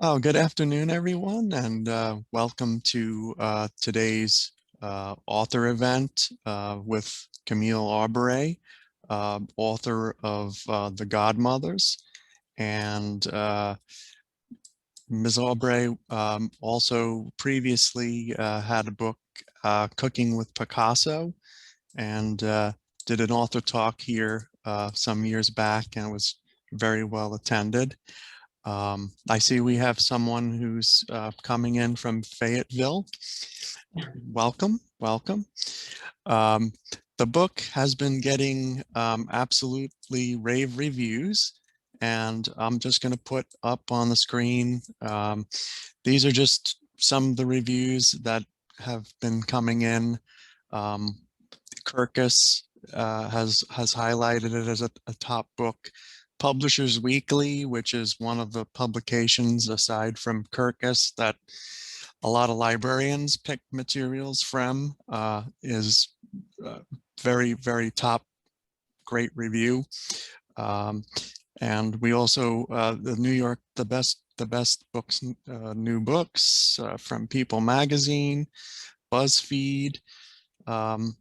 Oh, good afternoon, everyone, and welcome to today's author event with Camille Aubray, author of The Godmothers. And Ms. Aubray also previously had a book, Cooking with Picasso, and did an author talk here some years back, and it was very well attended. I see we have someone who's coming in from Fayetteville. Welcome, welcome. Um, the book has been getting absolutely rave reviews, and I'm just going to put up on the screen. These are just some of the reviews that have been coming in. Um, Kirkus has highlighted it as a top book. Publishers Weekly, which is one of the publications aside from Kirkus that a lot of librarians pick materials from, is very, very top, great review. Um, and we also, the New York, the best books, new books from People Magazine, BuzzFeed. Um,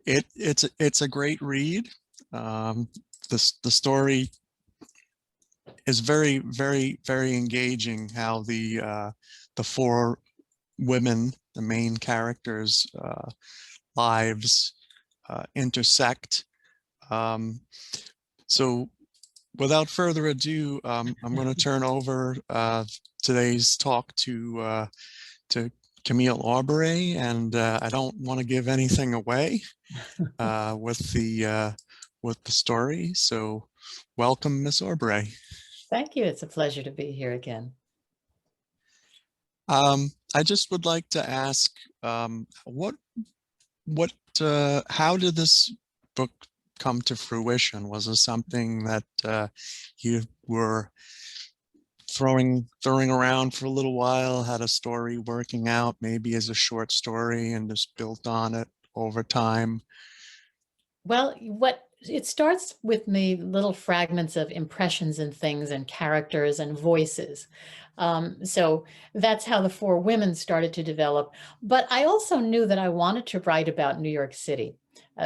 it's a great read. The story is very, very, very engaging. How the four women, the main characters' lives intersect. Um, so, without further ado, I'm going to turn over today's talk to Camille Aubray, and I don't want to give anything away with the story. So, welcome, Miss Aubray. Thank you. It's a pleasure to be here again. I just would like to ask, how did this book come to fruition? Was it something that you were throwing around for a little while, had a story working out, maybe as a short story, and just built on it over time? Well, what it starts with me little fragments of impressions and things and characters and voices. So that's how the four women started to develop. But I also knew that I wanted to write about New York City.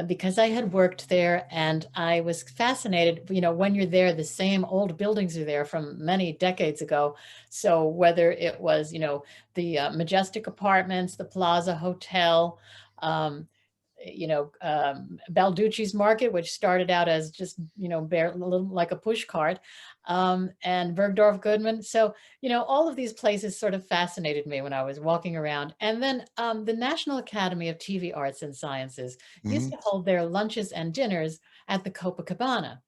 Because I had worked there and I was fascinated. When you're there, the same old buildings are there from many decades ago. So whether it was, the Majestic Apartments, the Plaza Hotel, um, Balducci's Market, which started out as just, bare, a little like a push cart, and Bergdorf Goodman. So, all of these places sort of fascinated me when I was walking around. And then the National Academy of TV Arts and Sciences used Mhm. to hold their lunches and dinners at the Copacabana.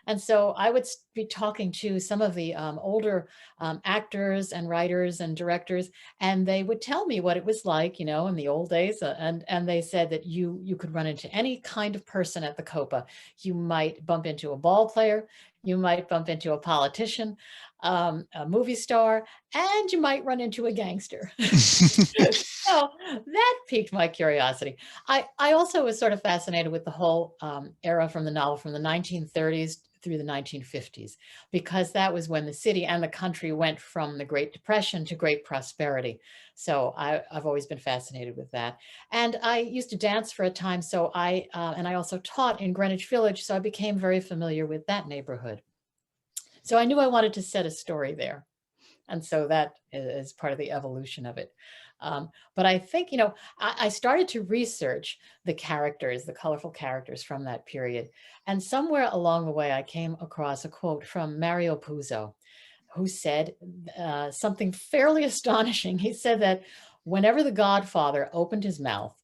And so I would be talking to some of the older actors and writers and directors, and they would tell me what it was like, in the old days. And they said that you could run into any kind of person at the Copa. You might bump into a ball player, you might bump into a politician, a movie star, and you might run into a gangster. So that piqued my curiosity. I also was sort of fascinated with the whole era from the novel from the 1930s through the 1950s, because that was when the city and the country went from the Great Depression to great prosperity. So I've always been fascinated with that. And I used to dance for a time. So and I also taught in Greenwich Village. So I became very familiar with that neighborhood. So I knew I wanted to set a story there. And so that is part of the evolution of it. But I think, I started to research the characters, the colorful characters from that period. And somewhere along the way, I came across a quote from Mario Puzo, who said something fairly astonishing. He said that whenever the Godfather opened his mouth,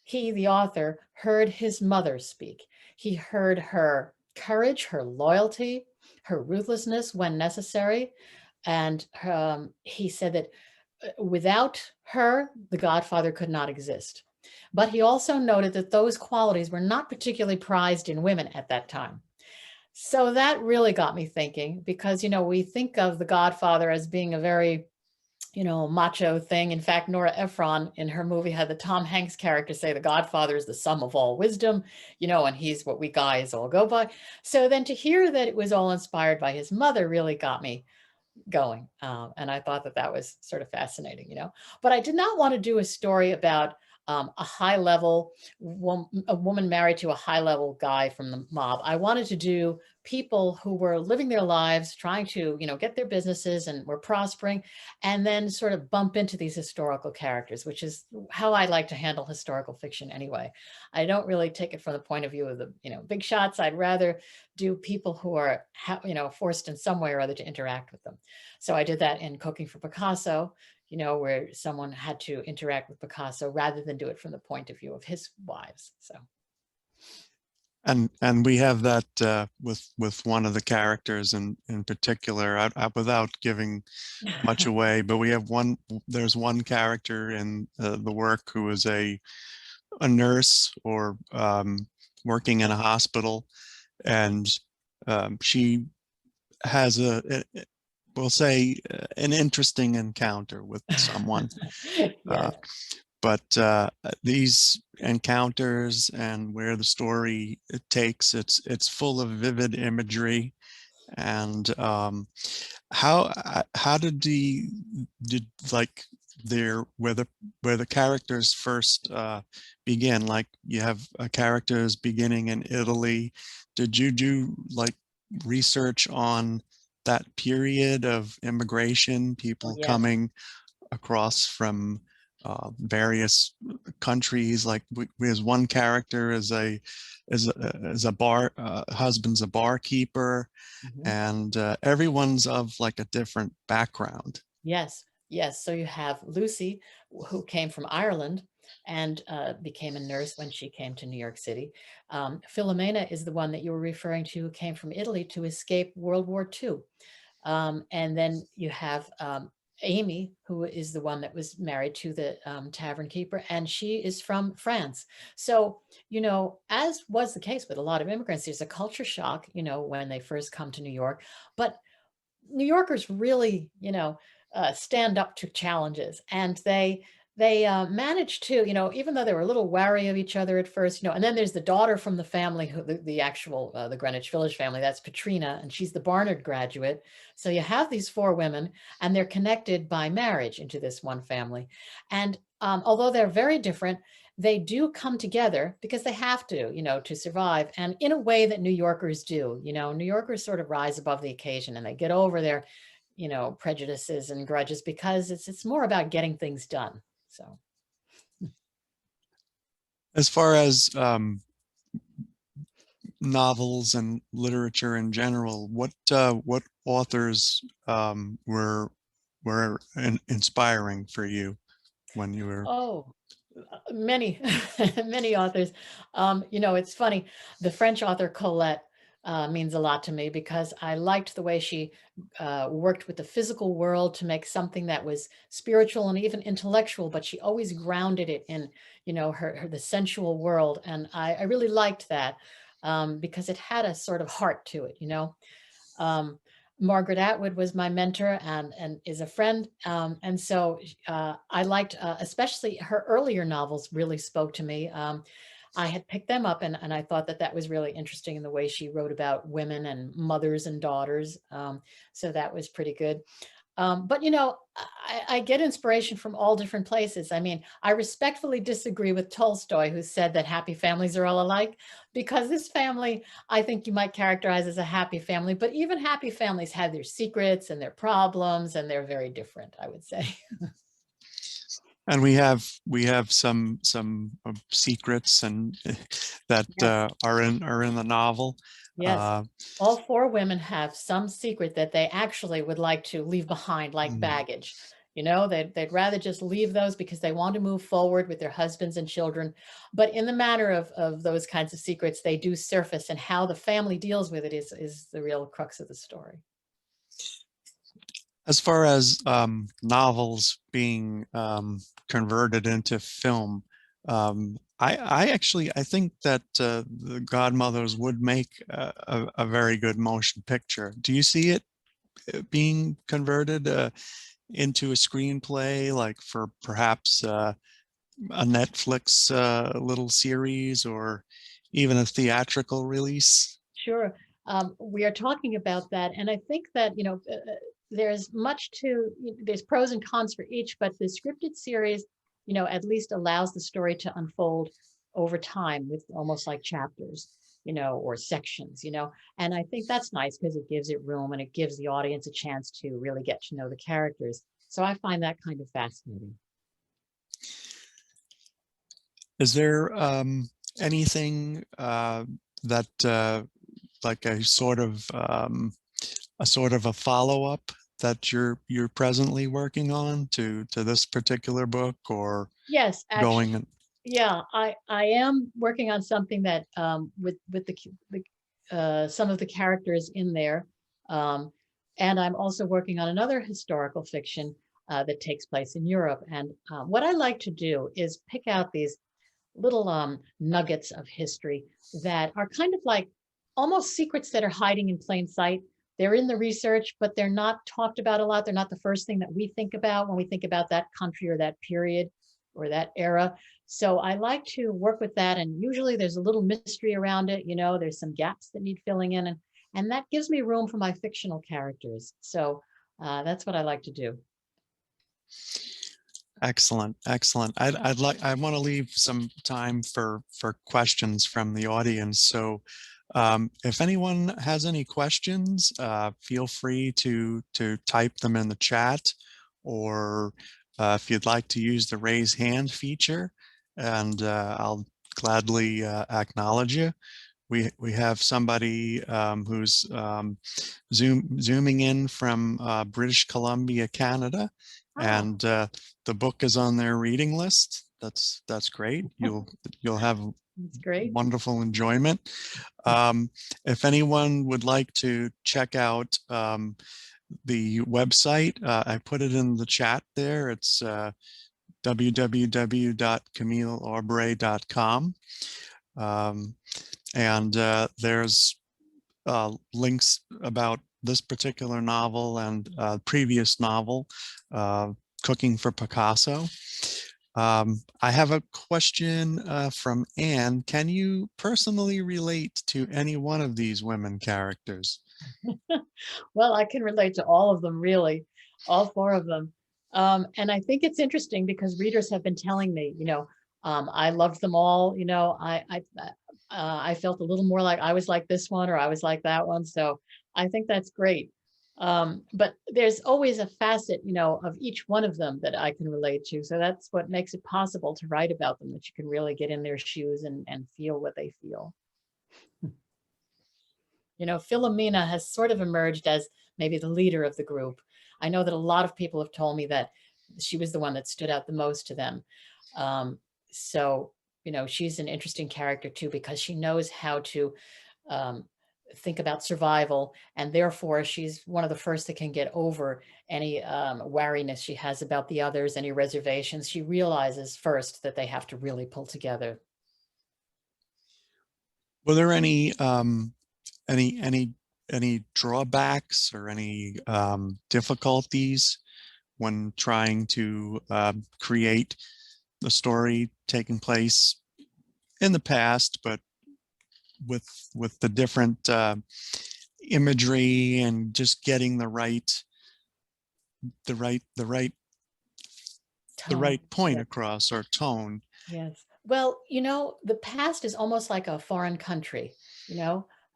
he, the author, heard his mother speak. He heard her courage, her loyalty, her ruthlessness when necessary. And he said that without her, the Godfather could not exist. But he also noted that those qualities were not particularly prized in women at that time. So that really got me thinking, because, we think of the Godfather as being a very, macho thing. In fact, Nora Ephron in her movie had the Tom Hanks character say the Godfather is the sum of all wisdom, and he's what we guys all go by. So then to hear that it was all inspired by his mother really got me going. And I thought that that was sort of fascinating, But I did not want to do a story about a high level a woman married to a high level guy from the mob. I wanted to do people who were living their lives, trying to, get their businesses and were prospering, and then sort of bump into these historical characters, which is how I like to handle historical fiction anyway. I don't really take it from the point of view of the, big shots. I'd rather do people who are, forced in some way or other to interact with them. So I did that in Cooking for Picasso, where someone had to interact with Picasso rather than do it from the point of view of his wives. So. And we have that with one of the characters in particular, without giving much away, but we have there's one character in the work who is a nurse or working in a hospital, and she has we'll say an interesting encounter with someone. Yes. But these encounters and where the story takes, it's full of vivid imagery. And how did like where the characters first begin? Like you have characters beginning in Italy. Did you do like research on that period of immigration, people Yes. coming across from various countries? Like there's one character is a husband's a barkeeper, and everyone's of like a different background. Yes. Yes. So you have Lucy, who came from Ireland and became a nurse when she came to New York City. Filomena is the one that you were referring to, who came from Italy to escape World War II. And then you have Amie, who is the one that was married to the tavern keeper, and she is from France. So, as was the case with a lot of immigrants, there's a culture shock, when they first come to New York. But New Yorkers really, stand up to challenges, and they managed to, even though they were a little wary of each other at first, and then there's the daughter from the family, who the actual the Greenwich Village family, that's Petrina, and she's the Barnard graduate. So you have these four women, and they're connected by marriage into this one family. And although they're very different, they do come together because they have to, to survive, and in a way that New Yorkers do. New Yorkers sort of rise above the occasion, and they get over their, prejudices and grudges, because it's more about getting things done. So, As far as novels and literature in general, what authors were inspiring for you when you were? oh, many, many authors. It's funny. The French author Colette means a lot to me, because I liked the way she worked with the physical world to make something that was spiritual and even intellectual, but she always grounded it in, the sensual world. And I really liked that, because it had a sort of heart to it, Um, Margaret Atwood was my mentor and is a friend. And so I liked, especially her earlier novels really spoke to me. I had picked them up, and I thought that that was really interesting in the way she wrote about women and mothers and daughters. So that was pretty good. But I get inspiration from all different places. I mean, I respectfully disagree with Tolstoy, who said that happy families are all alike, because this family, I think you might characterize as a happy family, but even happy families have their secrets and their problems, and they're very different, I would say. And we have some secrets and that Yes. are in the novel. Yes. All four women have some secret that they actually would like to leave behind, like Mm. baggage. They'd rather just leave those because they want to move forward with their husbands and children. But in the matter of those kinds of secrets, they do surface, and how the family deals with it is the real crux of the story. As far as novels being converted into film, I think that the Godmothers would make a very good motion picture. Do you see it being converted into a screenplay, like for perhaps a Netflix little series, or even a theatrical release? Sure. We are talking about that. And I think that, there's there's pros and cons for each, but the scripted series, at least allows the story to unfold over time with almost like chapters, or sections, and I think that's nice because it gives it room and it gives the audience a chance to really get to know the characters. So I find that kind of fascinating. Is there anything that like a sort of a follow-up that you're presently working on to this particular book, or Yes, actually, going? yeah, I am working on something that with some of the characters in there, um, and I'm also working on another historical fiction that takes place in Europe. And what I like to do is pick out these little nuggets of history that are kind of like almost secrets that are hiding in plain sight. They're in the research, but they're not talked about a lot. They're not the first thing that we think about when we think about that country or that period or that era. So I like to work with that. And usually there's a little mystery around it. There's some gaps that need filling in. And that gives me room for my fictional characters. So that's what I like to do. Excellent, excellent. I want to leave some time for questions from the audience. So if anyone has any questions, feel free to type them in the chat, or if you'd like to use the raise hand feature, and I'll gladly acknowledge you. We have somebody who's zooming in from British Columbia, Canada, and the book is on their reading list. That's great. You'll have That's great. wonderful enjoyment. If anyone would like to check out the website, I put it in the chat there. It's www.camilleaubray.com. And there's links about this particular novel and previous novel, Cooking for Picasso. I have a question from Anne. Can you personally relate to any one of these women characters? Well, I can relate to all of them, really, all four of them. And I think it's interesting because readers have been telling me, I loved them all. I felt a little more like I was like this one or I was like that one. So I think that's great. But there's always a facet, of each one of them that I can relate to. So that's what makes it possible to write about them, that you can really get in their shoes and feel what they feel. Filomena has sort of emerged as maybe the leader of the group. I know that a lot of people have told me that she was the one that stood out the most to them. So, she's an interesting character too, because she knows how to think about survival. And therefore, she's one of the first that can get over any wariness she has about the others, any reservations. She realizes first that they have to really pull together. Were there any drawbacks or any difficulties when trying to create the story taking place in the past, but with the different imagery and just getting the right point across, or tone? Yes. Well, the past is almost like a foreign country,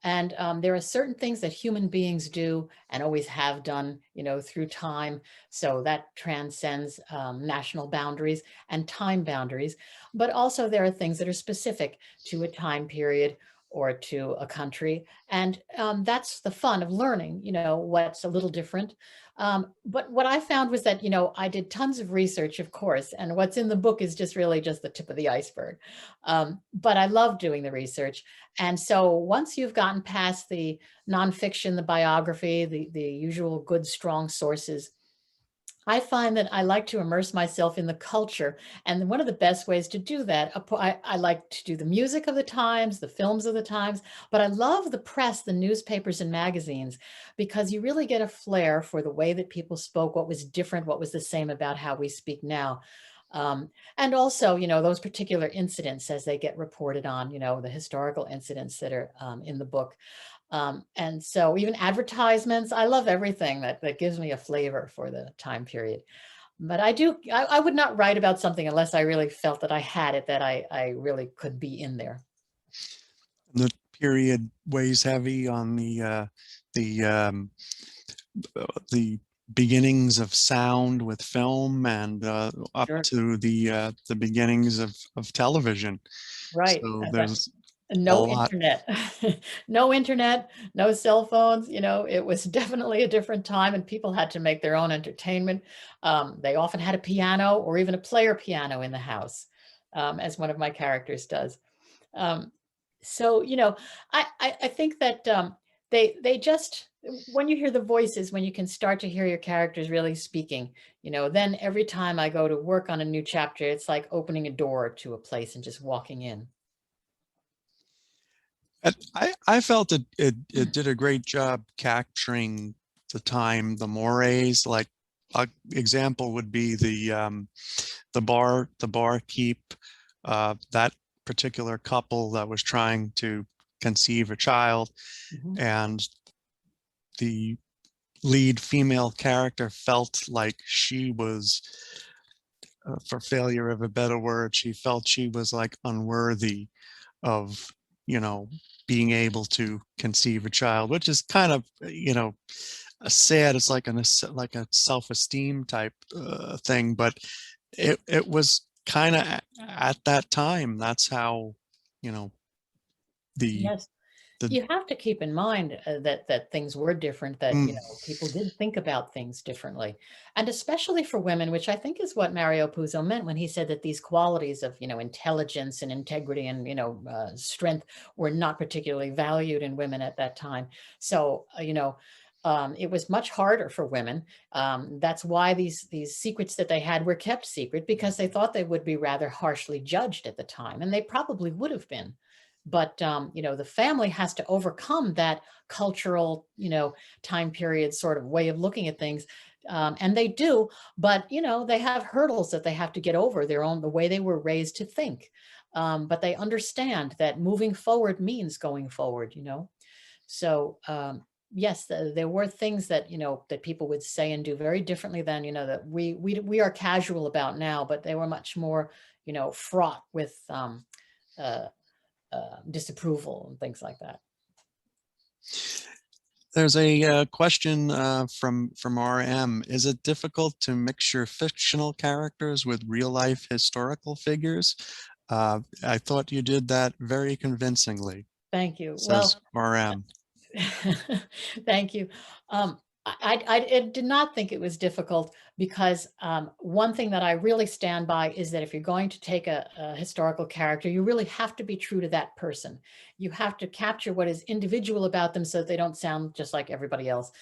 and there are certain things that human beings do and always have done, through time. So that transcends national boundaries and time boundaries. But also there are things that are specific to a time period or to a country. And that's the fun of learning, what's a little different. But what I found was that, I did tons of research, of course, and what's in the book is just really just the tip of the iceberg. But I love doing the research. And so once you've gotten past the nonfiction, the biography, the usual good, strong sources, I find that I like to immerse myself in the culture. And one of the best ways to do that, I like to do the music of the times, the films of the times, but I love the press, the newspapers and magazines, because you really get a flair for the way that people spoke, what was different, what was the same about how we speak now. And also, those particular incidents as they get reported on, the historical incidents that are in the book. And so even advertisements, I love everything that gives me a flavor for the time period. But I would not write about something unless I really felt that I had it, that I really could be in there. The period weighs heavy on the the beginnings of sound with film, and up Sure. to the beginnings of television. Right. So And there's a no lot. internet, no internet, no cell phones. It was definitely a different time, and people had to make their own entertainment. They often had a piano or even a player piano in the house, as one of my characters does. Um, so, I think that they just, when you hear the voices, when you can start to hear your characters really speaking, then every time I go to work on a new chapter, it's like opening a door to a place and just walking in. I felt it did a great job capturing the time, the mores. Like an example would be the barkeep, that particular couple that was trying to conceive a child, Mhm. and the lead female character felt like she was, for failure of a better word, she felt she was like unworthy of, you know, being able to conceive a child, which is kind of, a sad. It's like like a self-esteem type thing, but it was kind of at that time. That's how, you know, the Yes. the You have to keep in mind that things were different, that mm, people did think about things differently, and especially for women, which I think is what Mario Puzo meant when he said that these qualities of intelligence and integrity and strength were not particularly valued in women at that time. So it was much harder for women. That's why these secrets that they had were kept secret, because they thought they would be rather harshly judged at the time, and they probably would have been. But the family has to overcome that cultural, time period sort of way of looking at things. And they do, but they have hurdles that they have to get over, the way they were raised to think. But they understand that moving forward means going forward. So yes, there were things that that people would say and do very differently than that we are casual about now, but they were much more fraught with uh, disapproval and things like that. there's a question from RM. Is it difficult to mix your fictional characters with real life historical figures? I thought you did that very convincingly, Thank you. says Well, RM. thank you. I did not think it was difficult, because one thing that I really stand by is that if you're going to take a historical character, you really have to be true to that person. You have to capture what is individual about them so that they don't sound just like everybody else.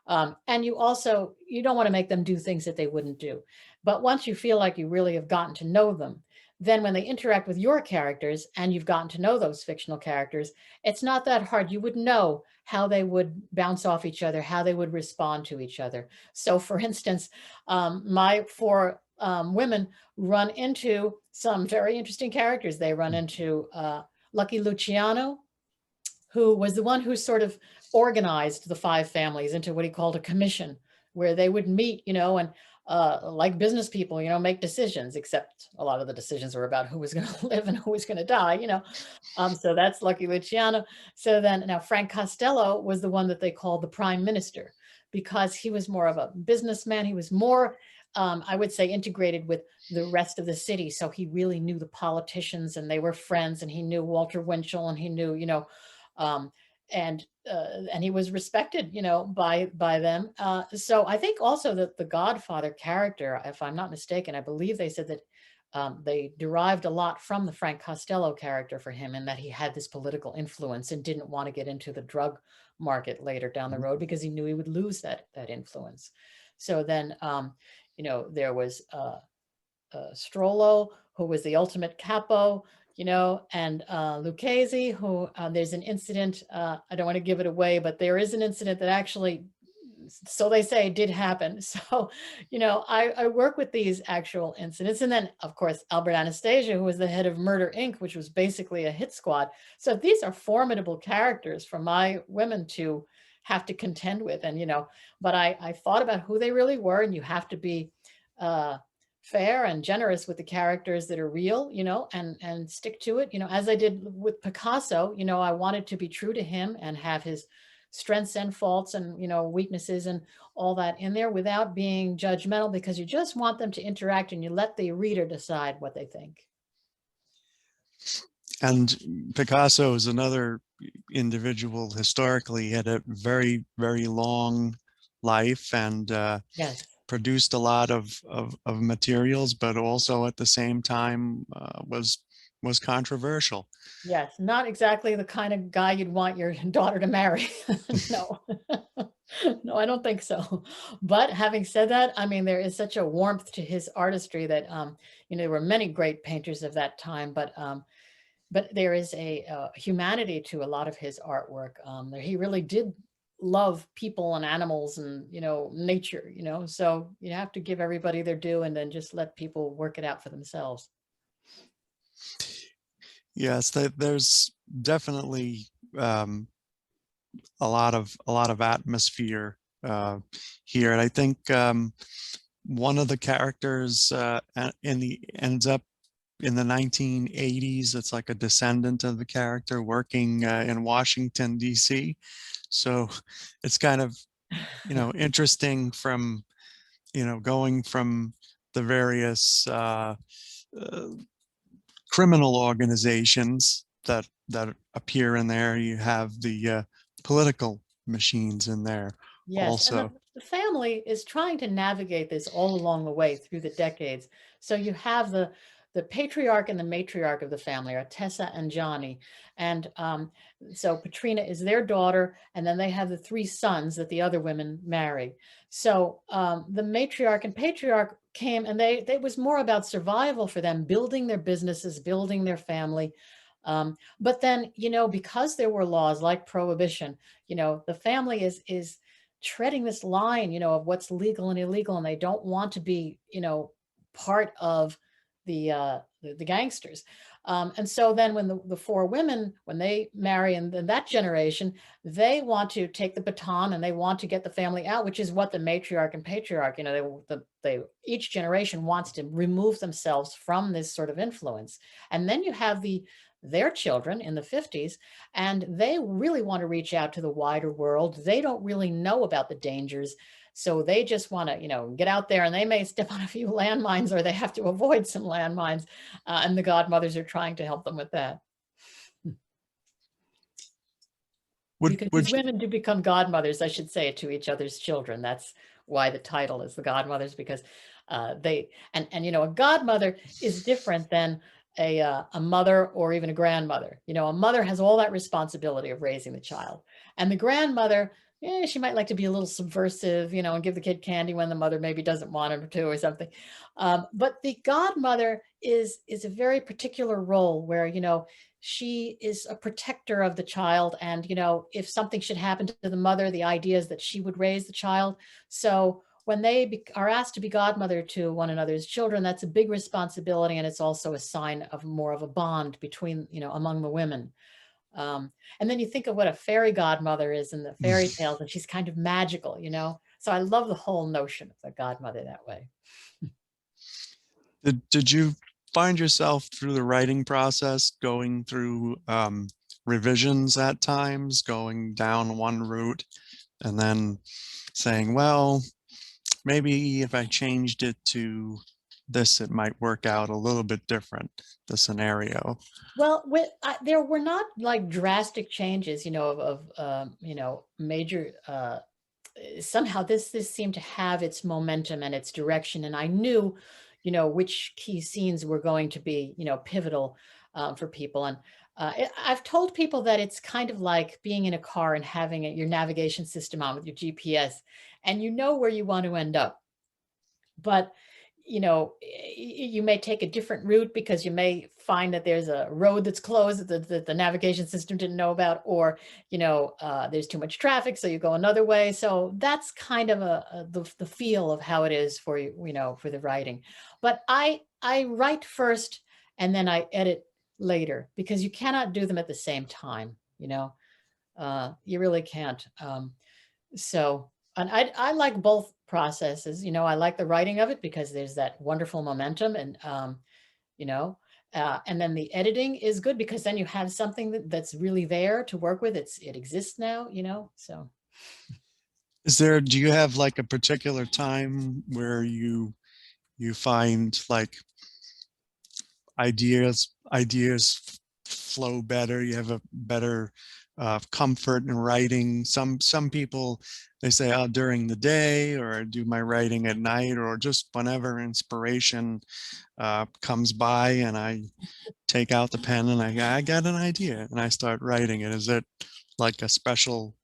And you don't want to make them do things that they wouldn't do. But once you feel like you really have gotten to know them, then when they interact with your characters and you've gotten to know those fictional characters, it's not that hard. You would know how they would bounce off each other, how they would respond to each other. So, for instance, my four women run into some very interesting characters. They run into Lucky Luciano, who was the one who sort of organized the five families into what he called a commission, where they would meet, and like business people, make decisions, except a lot of the decisions were about who was going to live and who was going to die. So that's Lucky Luciano. So then now Frank Costello was the one that they called the prime minister, because he was more of a businessman. He was more, I would say, integrated with the rest of the city. So he really knew the politicians, and they were friends, and he knew Walter Winchell, and he knew, um, and he was respected, by them. So I think also that the Godfather character, if I'm not mistaken, I believe they said that they derived a lot from the Frank Costello character for him, and that he had this political influence and didn't want to get into the drug market later down the road, because he knew he would lose that influence. So then, there was Strollo, who was the ultimate capo, and Lucchese, who there's an incident. I don't want to give it away, but there is an incident that actually so they say, did happen. So, I work with these actual incidents. And then, of course, Albert Anastasia, who was the head of Murder Inc., which was basically a hit squad. So these are formidable characters for my women to have to contend with. And, but I thought about who they really were, and you have to be uh, fair and generous with the characters that are real, and stick to it, as I did with Picasso. I wanted to be true to him and have his strengths and faults and, weaknesses and all that in there without being judgmental, because you just want them to interact and you let the reader decide what they think. And Picasso is another individual historically, had a very, very long life and Yes. produced a lot of materials, but also at the same time was controversial. Yes. Not exactly the kind of guy you'd want your daughter to marry. No. No, I don't think so. But having said that, I mean, there is such a warmth to his artistry that, there were many great painters of that time, but there is a humanity to a lot of his artwork. He really did love people and animals and, nature, so you have to give everybody their due and then just let people work it out for themselves. Yes, there's definitely a lot of atmosphere here, and I think one of the characters ends up in the 1980s. It's like a descendant of the character working in Washington, D.C. So it's kind of, interesting from, going from the various criminal organizations that appear in there. You have the political machines in there Yes, and also. the family is trying to navigate this all along the way through the decades. So you have the patriarch and the matriarch of the family are Tessa and Johnny, and so Petrina is their daughter, and then they have the three sons that the other women marry. So the matriarch and patriarch came, and they was more about survival for them, building their businesses, building their family. But then, because there were laws like prohibition, the family is treading this line, of what's legal and illegal, and they don't want to be, part of the gangsters. And so then when the four women, when they marry in that generation, they want to take the baton and they want to get the family out, which is what the matriarch and patriarch, they each generation wants to remove themselves from this sort of influence. And then you have their children in the 50s, and they really want to reach out to the wider world. They don't really know about the dangers. So they just want to, get out there, and they may step on a few landmines, or they have to avoid some landmines. And the Godmothers are trying to help them with that. Because these women do become godmothers, I should say, to each other's children. That's why the title is the Godmothers, because a godmother is different than a mother or even a grandmother. A mother has all that responsibility of raising the child, and the grandmother, she might like to be a little subversive, and give the kid candy when the mother maybe doesn't want him to or something. But the godmother is a very particular role where, she is a protector of the child. And, if something should happen to the mother, the idea is that she would raise the child. So when they are asked to be godmother to one another's children, that's a big responsibility. And it's also a sign of more of a bond between, among the women. And then you think of what a fairy godmother is in the fairy tales, and she's kind of magical, So I love the whole notion of the godmother that way. Did you find yourself through the writing process going through revisions at times, going down one route and then saying, well, maybe if I changed it to this, it might work out a little bit different, the scenario? Well, there were not like drastic changes, major. Somehow this seemed to have its momentum and its direction, and I knew, which key scenes were going to be, pivotal for people. And I've told people that it's kind of like being in a car and having your navigation system on with your GPS, and you know where you want to end up. But you may take a different route because you may find that there's a road that's closed that the navigation system didn't know about, or, there's too much traffic, so you go another way. So that's kind of the feel of how it is for you, for the writing. But I write first and then I edit later, because you cannot do them at the same time, you really can't. So, and I like both processes. I like the writing of it because there's that wonderful momentum, and you know, and then the editing is good because then you have something that's really there to work with. It exists now, so. Do you have like a particular time where you find like ideas flow better, you have a better comfort in writing? Some people, they say, oh, during the day, or I do my writing at night, or just whenever inspiration comes by and I take out the pen and I got an idea and I start writing it. Is it like a special?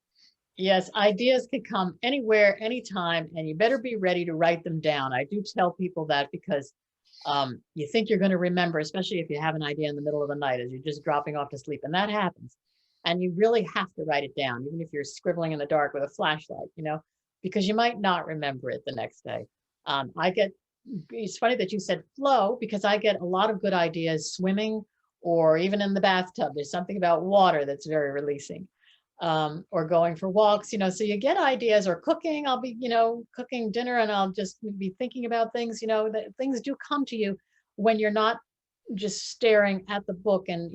Yes, ideas can come anywhere, anytime, and you better be ready to write them down. I do tell people that because you think you're going to remember, especially if you have an idea in the middle of the night as you're just dropping off to sleep, and that happens. And you really have to write it down, even if you're scribbling in the dark with a flashlight, because you might not remember it the next day. It's funny that you said flow, because I get a lot of good ideas swimming or even in the bathtub. There's something about water that's very releasing. Or going for walks, so you get ideas, or cooking. I'll be, cooking dinner and I'll just be thinking about things, that things do come to you when you're not just staring at the book, and,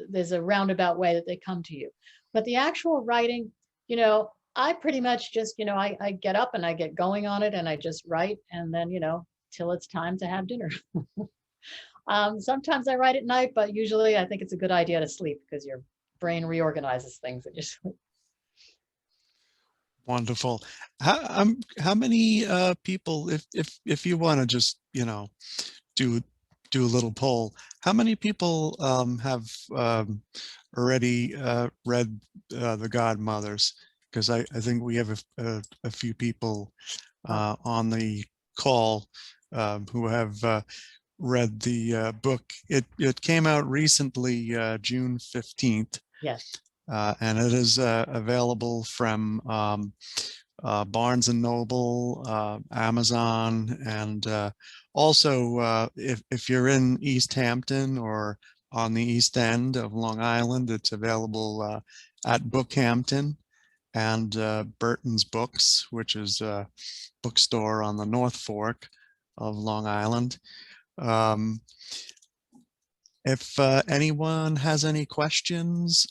there's a roundabout way that they come to you. But the actual writing, I pretty much just, I get up and I get going on it and I just write, and then, till it's time to have dinner. Sometimes I write at night, but usually I think it's a good idea to sleep because your brain reorganizes things at your sleep. Wonderful. How many people, if you want to just, do do a little poll, how many people have already read the Godmothers? Because I think we have a few people on the call who have read the book. It came out recently, June 15th. Yes. And it is available from Barnes and Noble, Amazon, and also if you're in East Hampton or on the East End of Long Island, it's available at Bookhampton and Burton's Books, which is a bookstore on the North Fork of Long Island. If anyone has any questions,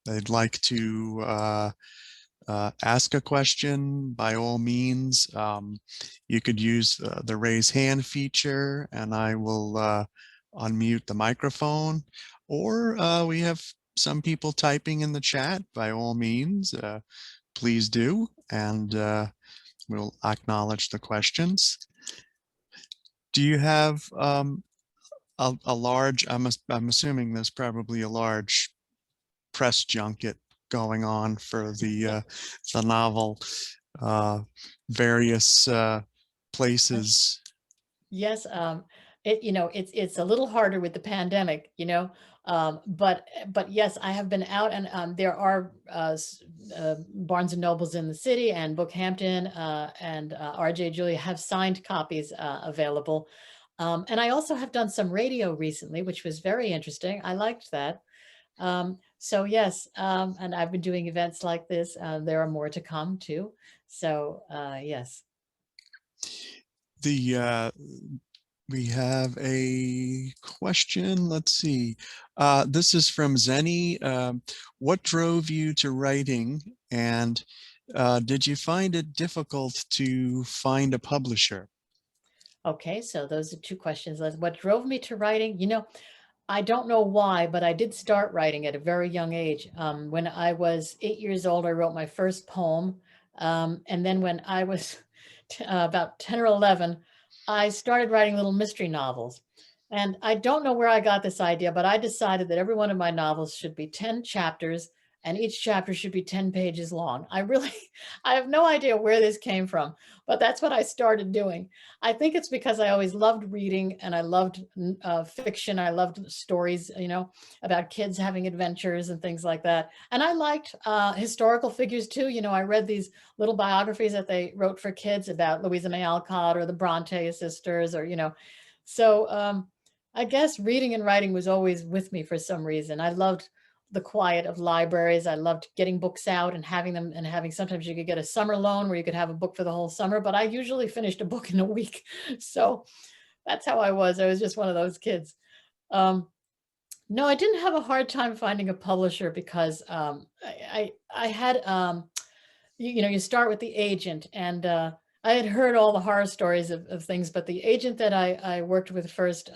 they'd like to ask a question, by all means, you could use the raise hand feature and I will unmute the microphone. Or we have some people typing in the chat. By all means, please do, and we'll acknowledge the questions. Do you have a large, I'm assuming there's probably a large press junket going on for the novel, various places? Yes, it's a little harder with the pandemic, but yes, I have been out, and there are Barnes and Nobles in the city, and Bookhampton and RJ Julia have signed copies available. And I also have done some radio recently, which was very interesting. I liked that. So yes, and I've been doing events like this. There are more to come too. So yes. We have a question. Let's see. This is from Zenny. What drove you to writing, and did you find it difficult to find a publisher? Okay, so those are two questions. What drove me to writing? I don't know why, but I did start writing at a very young age. When I was 8 years old, I wrote my first poem. And then when I was about 10 or 11, I started writing little mystery novels. And I don't know where I got this idea, but I decided that every one of my novels should be 10 chapters and each chapter should be 10 pages long. I have no idea where this came from, but that's what I started doing. I think it's because I always loved reading, and I loved fiction. I loved stories, about kids having adventures and things like that. And I liked historical figures too. I read these little biographies that they wrote for kids about Louisa May Alcott or the Bronte sisters, so I guess reading and writing was always with me for some reason. I loved the quiet of libraries. I loved getting books out and having them, and having, sometimes you could get a summer loan where you could have a book for the whole summer, but I usually finished a book in a week. So that's how I was. I was just one of those kids. No, I didn't have a hard time finding a publisher because I had, you start with the agent, and I had heard all the horror stories of things, but the agent that I worked with first,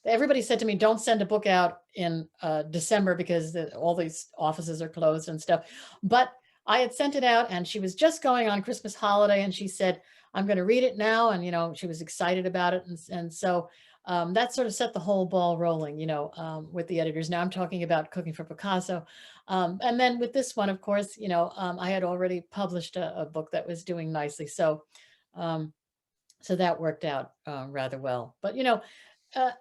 everybody said to me, don't send a book out in December because all these offices are closed and stuff. But I had sent it out, and she was just going on Christmas holiday, and she said, I'm going to read it now. And, she was excited about it. And so that sort of set the whole ball rolling, with the editors. Now I'm talking about Cooking for Picasso. And then with this one, of course, I had already published a book that was doing nicely. So that worked out rather well. But,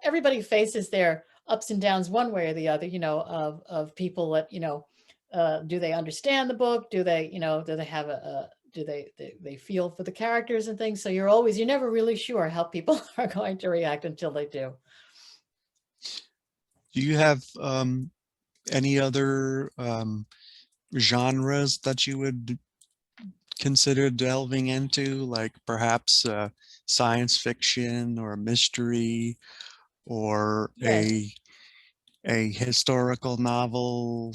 everybody faces their ups and downs one way or the other, of people that, do they understand the book? Do they, do they have do they feel for the characters and things? So you're never really sure how people are going to react until they do. Do you have any other genres that you would consider delving into, like perhaps science fiction or mystery, or Yes. a historical novel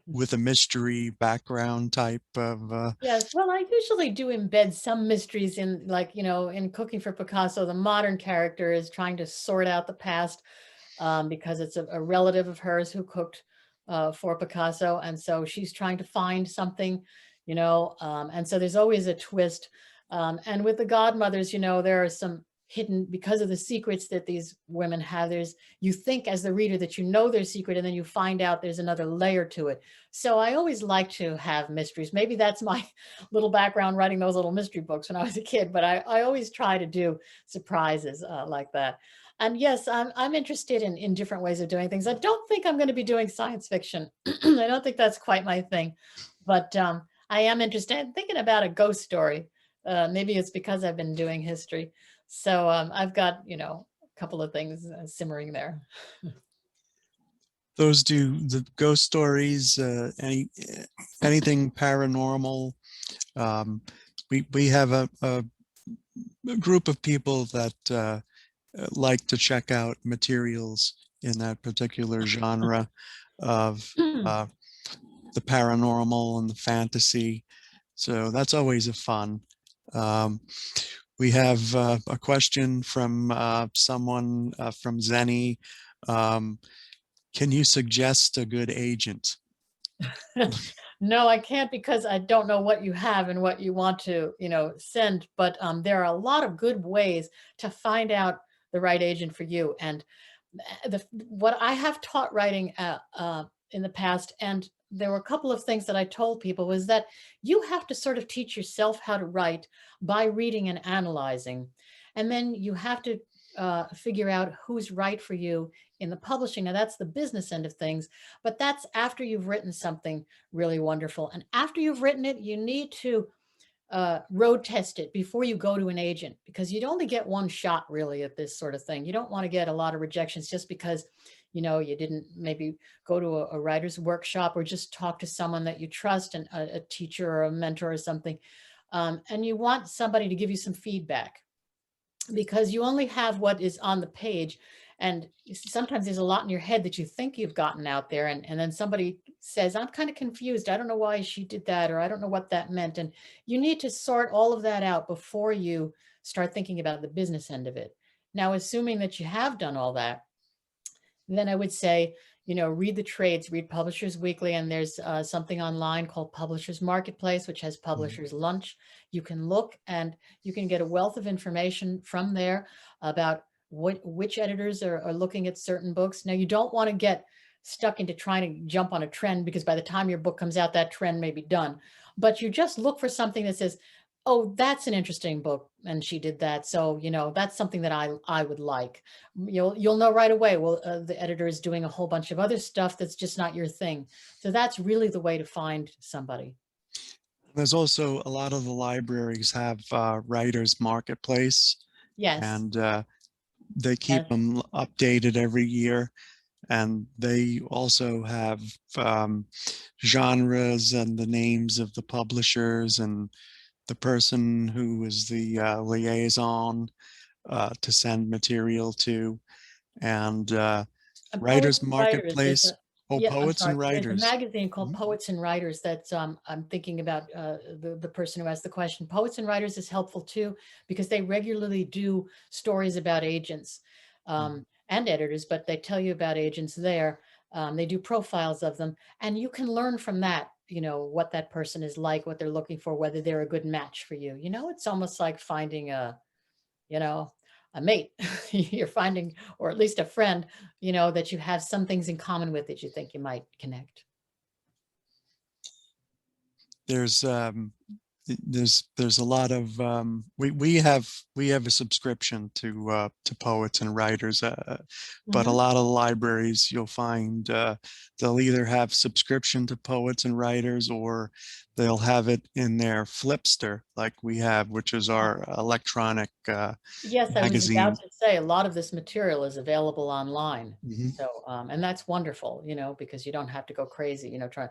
with a mystery background type of Yes, well, I usually do embed some mysteries in, like, in Cooking for Picasso, the modern character is trying to sort out the past, because it's a relative of hers who cooked for Picasso. And so she's trying to find something, and so there's always a twist. And with the Godmothers, there are some hidden, because of the secrets that these women have. You think as the reader that you know their secret, and then you find out there's another layer to it. So I always like to have mysteries. Maybe that's my little background writing those little mystery books when I was a kid, but I always try to do surprises like that. And yes, I'm interested in different ways of doing things. I don't think I'm going to be doing science fiction. I don't think that's quite my thing, but I am interested in thinking about a ghost story. Maybe it's because I've been doing history. So I've got, a couple of things simmering there. those the ghost stories, anything paranormal. We have a group of people that like to check out materials in that particular genre of the paranormal and the fantasy. So that's always a fun. We have a question from someone from Zenny. Can you suggest a good agent? No, I can't, because I don't know what you have and what you want to, send. But there are a lot of good ways to find out the right agent for you. And what I have taught writing in the past, and there were a couple of things that I told people, was that you have to sort of teach yourself how to write by reading and analyzing. And then you have to figure out who's right for you in the publishing. Now that's the business end of things, but that's after you've written something really wonderful. And after you've written it, you need to road test it before you go to an agent, because you'd only get one shot really at this sort of thing. You don't want to get a lot of rejections just because, you didn't maybe go to a writer's workshop or just talk to someone that you trust, and a teacher or a mentor or something. And you want somebody to give you some feedback, because you only have what is on the page. And sometimes there's a lot in your head that you think you've gotten out there. And then somebody says, I'm kind of confused. I don't know why she did that, or I don't know what that meant. And you need to sort all of that out before you start thinking about the business end of it. Now, assuming that you have done all that, then I would say, read the trades, read Publishers Weekly, and there's something online called Publishers Marketplace, which has Publishers Lunch. You can look, and you can get a wealth of information from there about which editors are looking at certain books. Now, you don't want to get stuck into trying to jump on a trend, because by the time your book comes out, that trend may be done. But you just look for something that says, oh, that's an interesting book, and she did that. So, that's something that I would like. You'll know right away, well, the editor is doing a whole bunch of other stuff that's just not your thing. So that's really the way to find somebody. There's also a lot of the libraries have writers marketplace, Yes. and they keep Yes. them updated every year. And they also have genres and the names of the publishers and the person who is the liaison to send material to. And And Poets Writers and Writers, Marketplace. Oh, yeah, I'm Poets sorry. and There's a Writers. magazine called Mhm. Poets and Writers that's, I'm thinking about the person who asked the question. Poets and Writers is helpful too, because they regularly do stories about agents and editors, but they tell you about agents there. They do profiles of them, and you can learn from that, what that person is like, what they're looking for, whether they're a good match for you. It's almost like finding you know, a mate you're finding, or at least a friend, that you have some things in common with that you think you might connect. There's there's a lot of we have a subscription to Poets and Writers, but a Mhm. lot of the libraries you'll find they'll either have subscription to Poets and Writers, or they'll have it in their Flipster like we have, which is our electronic Yes, I was about magazine. to say a lot of this material is available online. Mhm. So, and that's wonderful, because you don't have to go crazy, trying,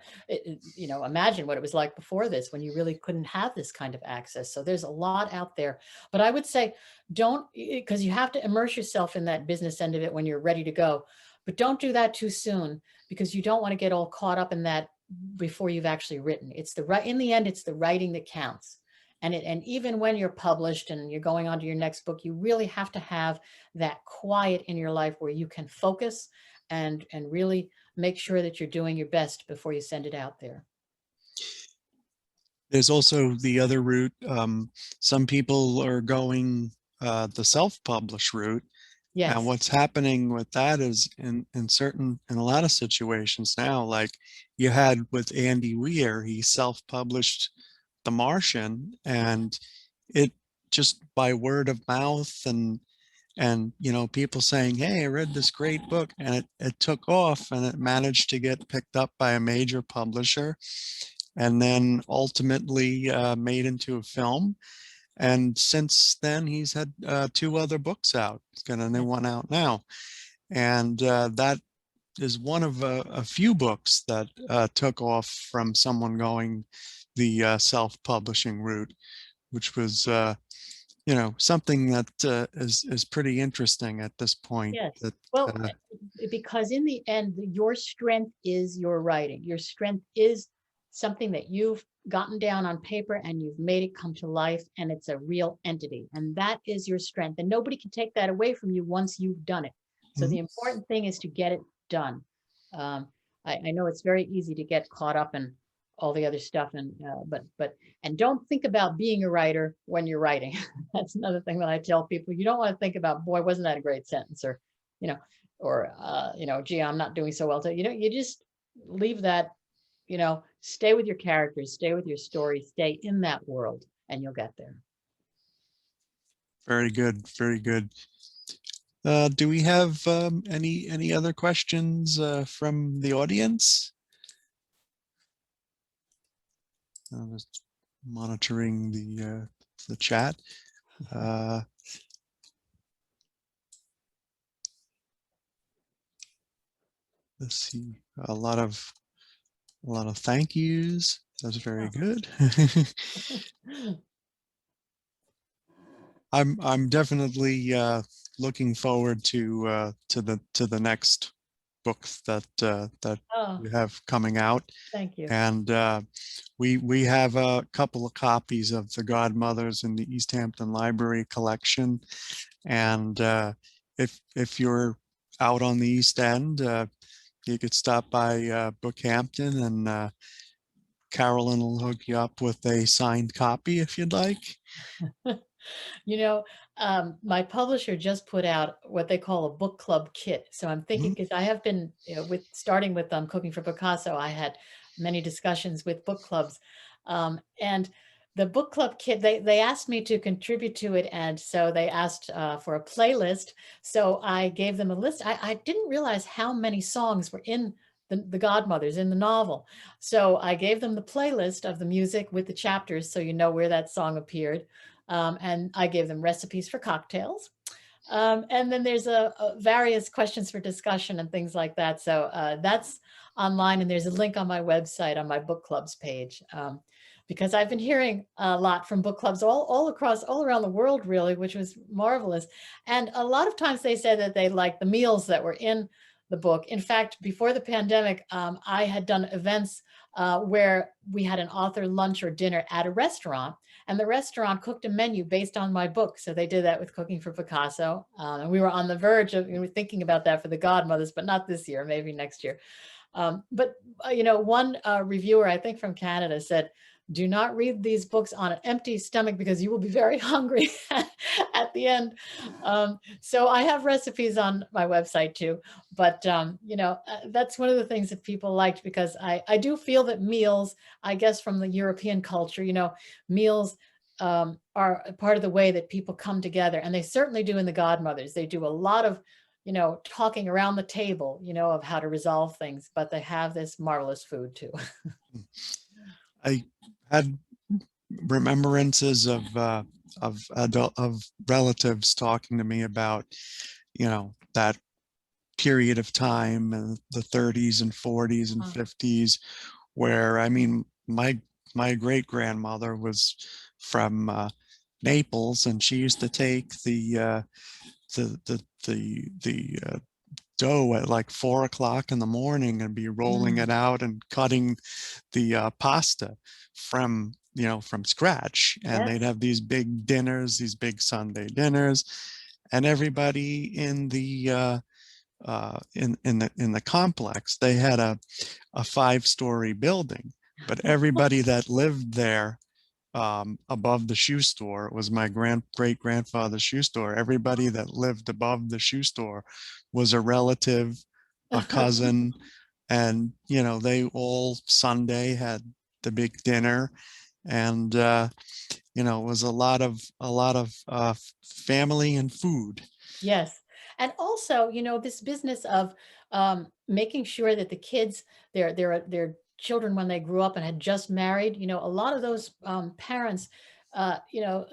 imagine what it was like before this when you really couldn't have this kind of access. So there's a lot out there. But I would say don't, because you have to immerse yourself in that business end of it when you're ready to go. But don't do that too soon, because you don't want to get all caught up in that before you've actually written. It's the right, in the end, it's the writing that counts. And even when you're published and you're going on to your next book, you really have to have that quiet in your life where you can focus and really make sure that you're doing your best before you send it out there. There's also the other route. Some people are going the self-publish route. And Yes. what's happening with that is in a lot of situations now, like you had with Andy Weir, he self-published The Martian, and it just by word of mouth and people saying, hey, I read this great book, and it took off, and it managed to get picked up by a major publisher, and then ultimately made into a film. And since then, he's had two other books out. He's got a new one out now. And that is one of a few books that took off from someone going the self-publishing route, which was, something that is pretty interesting at this point. Yes. That Well, because in the end, your strength is your writing. Your strength is something that you've gotten down on paper and you've made it come to life, and it's a real entity. And that is your strength. And nobody can take that away from you once you've done it. So Mhm. the important thing is to get it done. Um, I know it's very easy to get caught up in all the other stuff, and and don't think about being a writer when you're writing. That's another thing that I tell people. You don't want to think about, boy, wasn't that a great sentence, or you know, gee, I'm not doing so well today. You just leave that, stay with your characters, stay with your story, stay in that world, and you'll get there. Very good, very good. Do we have any other questions from the audience? I'm just monitoring the chat. Uh, let's see, a lot of thank yous. That's very good. I'm definitely looking forward to the next book that Oh, you have coming out. thank you. And we have a couple of copies of the Godmothers in the East Hampton Library collection. And if you're out on the East End, you could stop by Bookhampton, and Carolyn will hook you up with a signed copy if you'd like. You know, My publisher just put out what they call a book club kit. So I'm thinking, Mhm. because I have been, with starting with Cooking for Picasso, I had many discussions with book clubs. And the book club kit, they asked me to contribute to it. And so they asked for a playlist. So I gave them a list. I didn't realize how many songs were in the Godmothers in the novel. So I gave them the playlist of the music with the chapters so you know where that song appeared. And I gave them recipes for cocktails. And then there's a various questions for discussion and things like that. So that's online, and there's a link on my website on my book clubs page. Because I've been hearing a lot from book clubs all across, all around the world, really, which was marvelous. And a lot of times they said that they liked the meals that were in the book. In fact, before the pandemic, I had done events where we had an author lunch or dinner at a restaurant, and the restaurant cooked a menu based on my book. So they did that with Cooking for Picasso. And we were on the verge of, thinking about that for the Godmothers, but not this year, maybe next year. But one reviewer, I think from Canada, said, "Do not read these books on an empty stomach because you will be very hungry at the end." So I have recipes on my website too. But that's one of the things that people liked, because I do feel that meals, I guess from the European culture, meals are a part of the way that people come together, and they certainly do in the Godmothers. They do a lot of talking around the table, of how to resolve things, but they have this marvelous food too. I had remembrances of relatives talking to me about, that period of time in the 30s and 40s and Uh, 50s, where, I mean, my great grandmother was from Naples, and she used to take the dough at like 4 o'clock in the morning and be rolling mm, it out and cutting the pasta from scratch. And they'd yes, have these big dinners, these big Sunday dinners, and everybody in the complex, they had a 5-story building, but everybody that lived there, above the shoe store, it was my great grandfather's shoe store. Everybody that lived above the shoe store was a relative, a cousin, and they all Sunday had the big dinner, and it was a lot of family and food. yes. And also, this business of making sure that the kids, their children, when they grew up and had just married, a lot of those parents, uh, you know,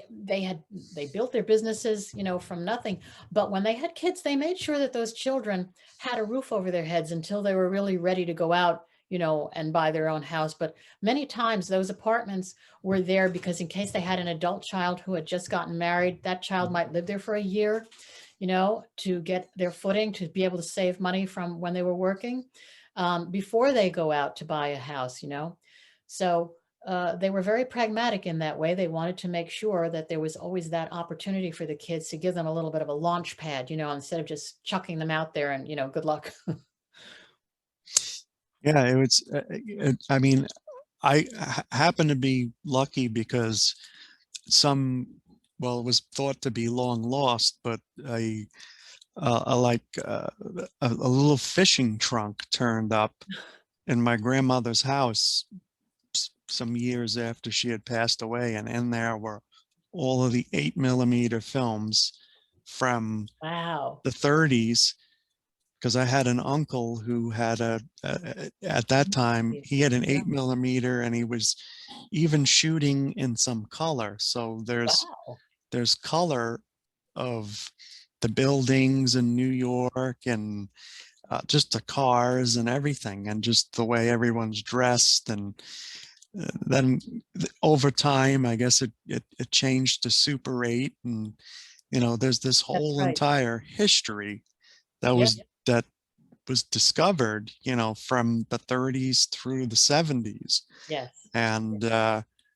they built their businesses, from nothing. But when they had kids, they made sure that those children had a roof over their heads until they were really ready to go out, and buy their own house. But many times those apartments were there because in case they had an adult child who had just gotten married, that child might live there for a year, to get their footing, to be able to save money from when they were working, before they go out to buy a house. So they were very pragmatic in that way. They wanted to make sure that there was always that opportunity for the kids to give them a little bit of a launch pad, instead of just chucking them out there and, good luck. Yeah, it was. I mean, I happen to be lucky because some, well, it was thought to be long lost, but a little fishing trunk turned up in my grandmother's house some years after she had passed away, and in there were all of the 8 millimeter films from Wow. the 30s, because I had an uncle who had at that time, he had an Yeah. 8 millimeter, and he was even shooting in some color. So Wow. there's color of the buildings in New York, and just the cars and everything, and just the way everyone's dressed. And then over time, I guess it changed to Super 8, and there's this That's whole right. entire history that Yeah. was discovered, from the 30s through the 70s. Yes. And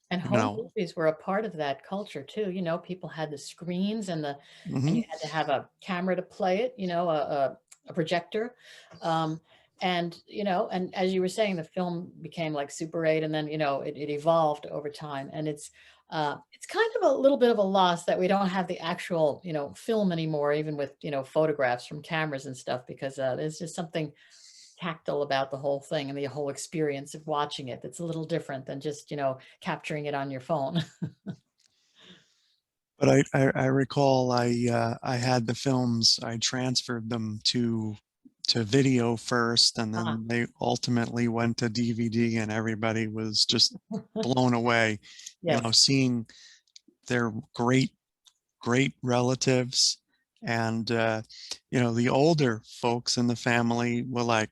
And you home know, movies were a part of that culture too. People had the screens and mhm. you had to have a camera to play it, a projector. Um, and as you were saying, the film became like Super 8, and then, it evolved over time. And it's It's kind of a little bit of a loss that we don't have the actual, film anymore, even with, photographs from cameras and stuff, because there's just something tactile about the whole thing and the whole experience of watching it that's a little different than just, capturing it on your phone. But I recall I had the films, I transferred them to video first, and Ah, then they ultimately went to DVD, and everybody was just blown away, yes, seeing their great relatives. And the older folks in the family were like,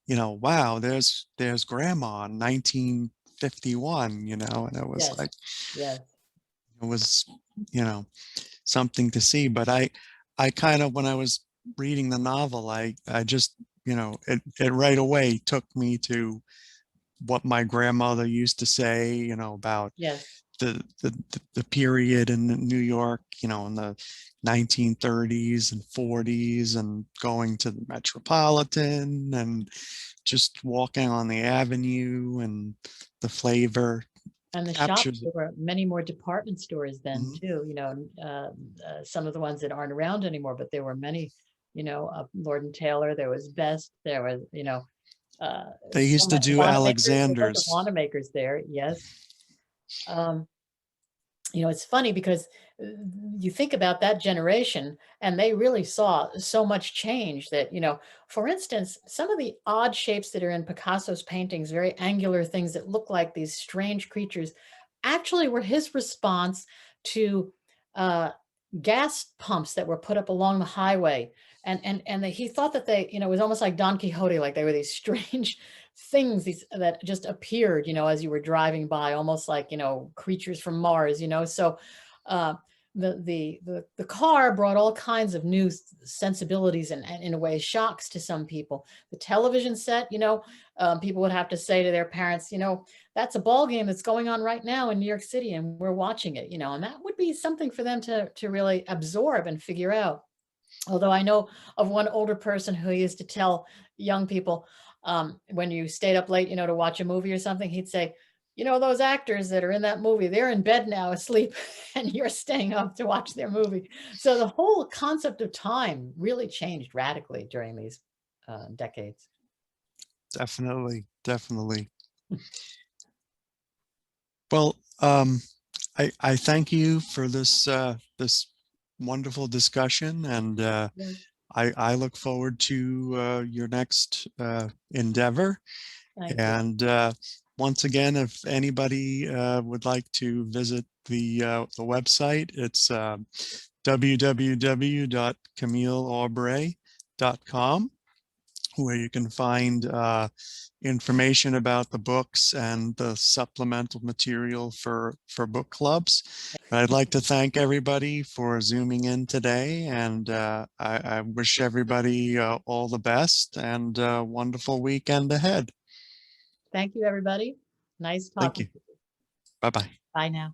wow, there's grandma in 1951, and it was yes, like, yes, it was, you know, something to see. But I kind of, when I was reading the novel, I just, it right away took me to what my grandmother used to say, about yes, the period in New York, in the 1930s and 40s, and going to the Metropolitan and just walking on the avenue, and the flavor and the shops, captures it. there were many more department stores then Mhm. too, some of the ones that aren't around anymore, but there were many, Lord and Taylor, there was Best, there was, They so used to many do Wanamaker's, there was a Alexander's. Wanamaker's there, yes. Um, it's funny because uh, you think about that generation and they really saw so much change that, for instance, some of the odd shapes that are in Picasso's paintings, very angular things that look like these strange creatures, actually were his response to uh, gas pumps that were put up along the highway. And he thought that they, it was almost like Don Quixote, like they were these strange things that just appeared, as you were driving by, almost like, creatures from Mars, so uh, the car brought all kinds of new sensibilities and in a way shocks to some people. The television set, people would have to say to their parents, that's a ball game that's going on right now in New York City and we're watching it, and that would be something for them to really absorb and figure out. Although I know of one older person who used to tell young people, when you stayed up late, to watch a movie or something, he'd say, those actors that are in that movie, they're in bed now asleep, and you're staying up to watch their movie. So the whole concept of time really changed radically during these decades. Definitely, definitely. Well, I thank you for this wonderful discussion, and Yeah, I look forward to your next endeavor. thank you. And once again, if anybody would like to visit the website, it's www.camilleaubray.com, where you can find information about the books and the supplemental material for book clubs. I'd like to thank everybody for zooming in today, and I wish everybody all the best and a wonderful weekend ahead. Thank you, everybody. Nice Thank talking you. to you. Bye-bye. Bye now.